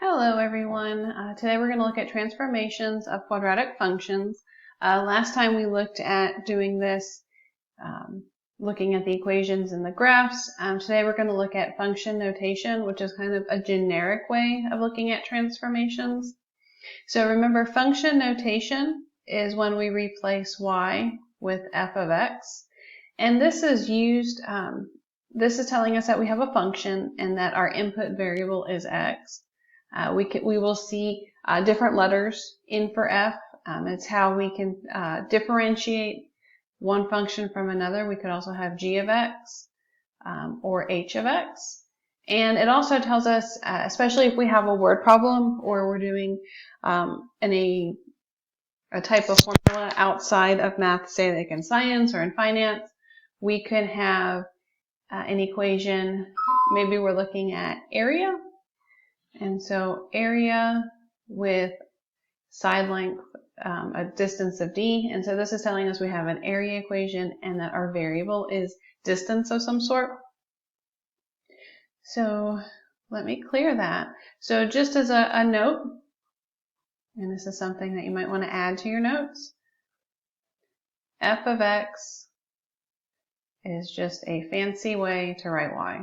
Hello everyone. Today we're going to look at transformations of quadratic functions. Last time we looked at doing this, looking at the equations and the graphs. Today we're going to look at function notation, which is kind of a generic way of looking at transformations. So remember, function notation is when we replace y with f of x. And this is used, this is telling us that we have a function and that our input variable is x. We will see different letters in for f. It's how we can differentiate one function from another. We could also have g of x or h of x. And it also tells us, especially if we have a word problem or we're doing a type of formula outside of math, say like in science or in finance, we could have an equation. Maybe we're looking at area. And so area with side length, a distance of d. And so this is telling us we have an area equation and that our variable is distance of some sort. So let me clear that. So just as a note, and this is something that you might want to add to your notes, f of x is just a fancy way to write y.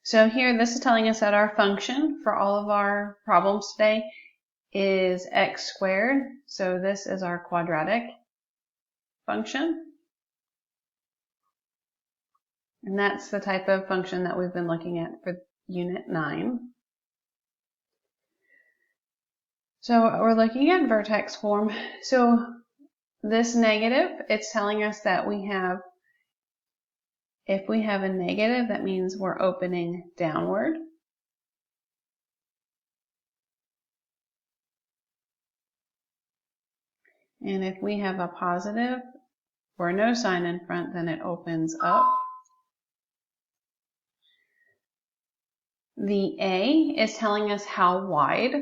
So here, this is telling us that our function for all of our problems today is x squared. So this is our quadratic function. And that's the type of function that we've been looking at for Unit 9. So we're looking at vertex form. So this negative, it's telling us that we have, if we have a negative, that means we're opening downward. And if we have a positive or no sign in front, then it opens up. The A is telling us how wide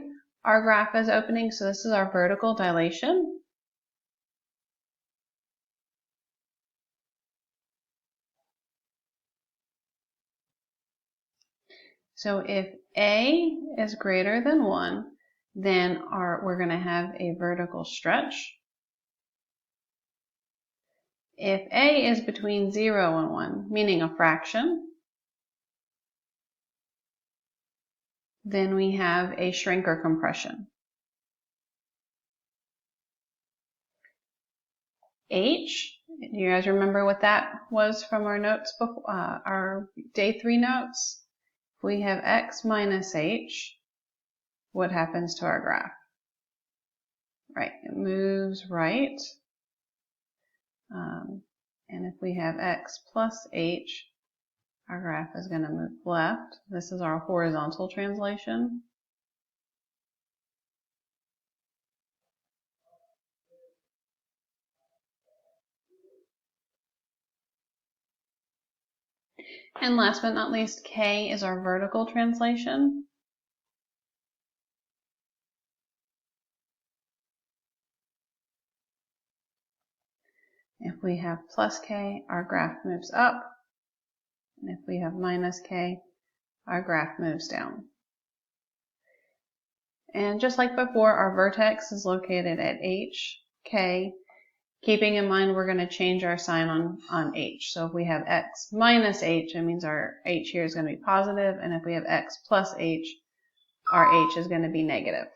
our graph is opening. So this is our vertical dilation. So if A is greater than 1, then we're going to have a vertical stretch. If A is between 0 and 1, meaning a fraction, then we have a shrink or compression. H, do you guys remember what that was from our notes before, our day 3 notes? If we have x minus h, what happens to our graph? Right, it moves right. And if we have x plus h, our graph is going to move left. This is our horizontal translation. And last but not least, K is our vertical translation. If we have plus K, our graph moves up. And if we have minus K, our graph moves down. And just like before, our vertex is located at H, K. Keeping in mind we're going to change our sign on H. So if we have x minus h, it means our h here is going to be positive, and if we have x plus h, our h is going to be negative.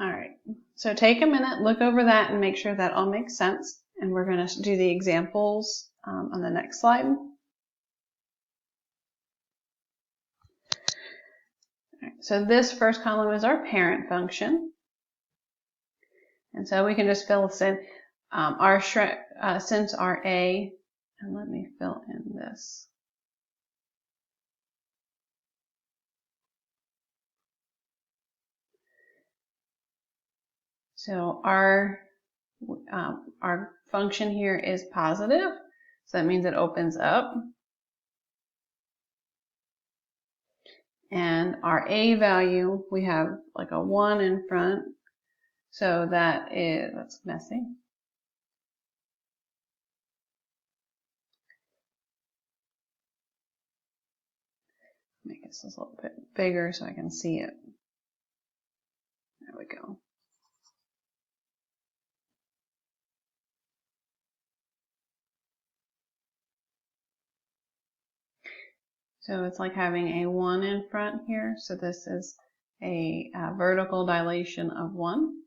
All right, so take a minute, look over that, and make sure that all makes sense. And we're going to do the examples on the next slide. All right, so this first column is our parent function. And so we can just fill this in. Since our A, and let me fill in this. So our function here is positive, so that means it opens up. And our A value, we have like a 1 in front, So that's messy. Make this a little bit bigger so I can see it. There we go. So it's like having a 1 in front here. So this is a vertical dilation of 1.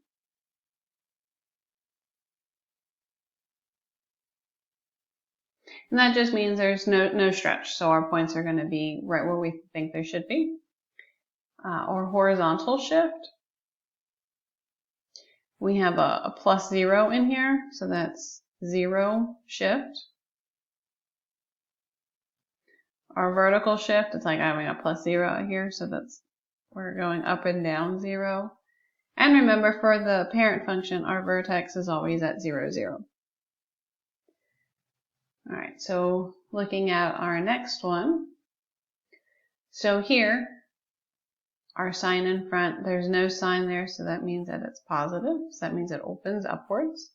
And that just means there's no stretch. So our points are going to be right where we think they should be. Or horizontal shift. We have a +0 in here. So that's 0 shift. Our vertical shift, it's like having a +0 here. So we're going up and down 0. And remember, for the parent function, our vertex is always at 0, 0. All right, so looking at our next one. So here, our sign in front, there's no sign there, so that means that it's positive. So that means it opens upwards.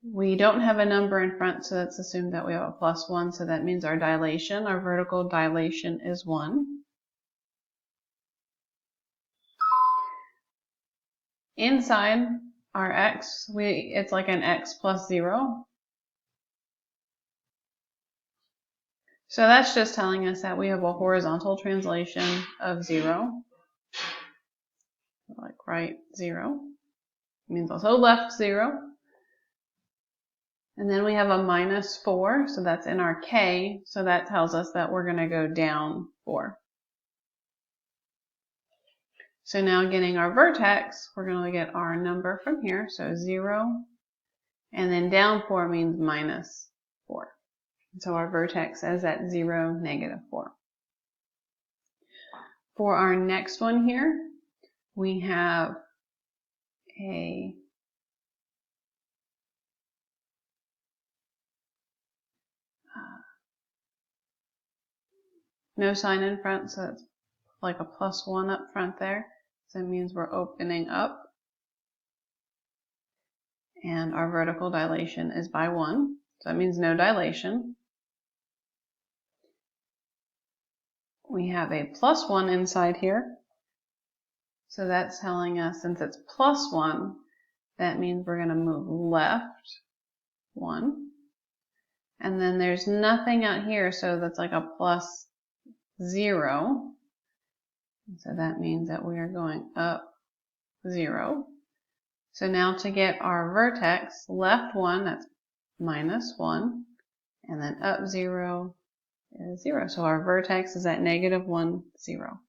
We don't have a number in front, so let's assume that we have a +1, so that means our dilation, our vertical dilation is 1. Inside our x, it's like an x +0. So that's just telling us that we have a horizontal translation of 0. Like right 0. It means also left 0. And then we have a -4, so that's in our k, so that tells us that we're going to go down 4. So now getting our vertex, we're going to get our number from here, so 0, and then down 4 means -4. So our vertex is at 0, -4. For our next one here, we have a no sign in front, so it's like a +1 up front there. So it means we're opening up. And our vertical dilation is by 1. So that means no dilation. We have a +1 inside here. So that's telling us, since it's +1, that means we're going to move left 1. And then there's nothing out here, so that's like a +0. So that means that we are going up 0. So now to get our vertex, left 1, that's -1, and then up 0 is 0. So our vertex is at -1, 0.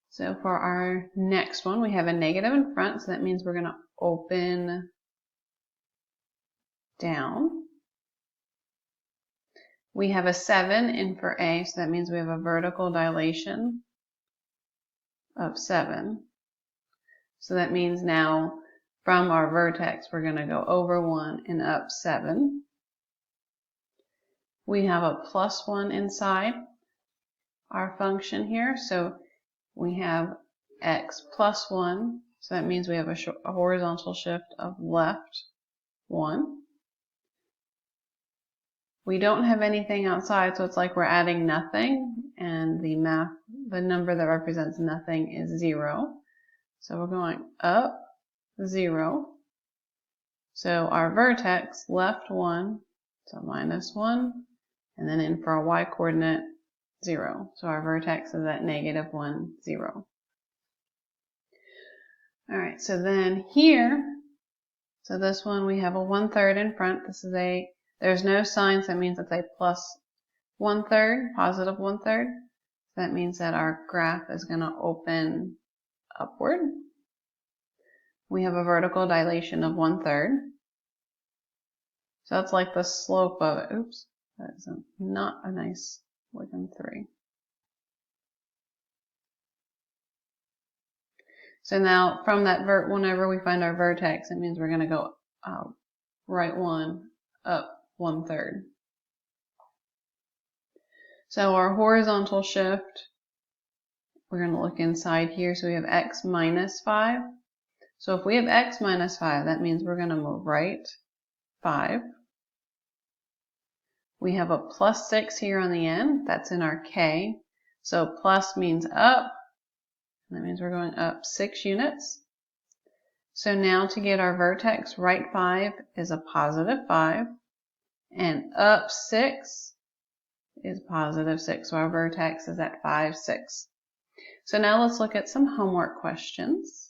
So for our next one, we have a negative in front, so that means we're going to open down. We have a 7 in for A, so that means we have a vertical dilation of 7. So that means now from our vertex, we're going to go over 1 and up 7. We have a +1 inside our function here, so we have x +1, so that means we have a horizontal shift of left 1. We don't have anything outside, so it's like we're adding nothing, and the number that represents nothing is 0. So we're going up 0. So our vertex, left 1, so -1, and then in for our y coordinate, 0. So our vertex is at -1, 0. All right, so then here, so this one we have a 1/3 in front. There's no sign, so that means it's a +1/3, positive 1/3. So that means that our graph is going to open upward. We have a vertical dilation of 1/3. So that's like the slope of it. Oops, that is not a nice looking 3. So now from that whenever we find our vertex, it means we're going to go right 1, up 1/3. So our horizontal shift, we're going to look inside here. So we have x minus 5. So if we have x minus 5, that means we're going to move right 5. We have a plus 6 here on the end. That's in our k. So plus means up. That means we're going up 6 units. So now to get our vertex, right 5 is a positive 5. And up 6 is positive 6. So our vertex is at 5, 6. So now let's look at some homework questions.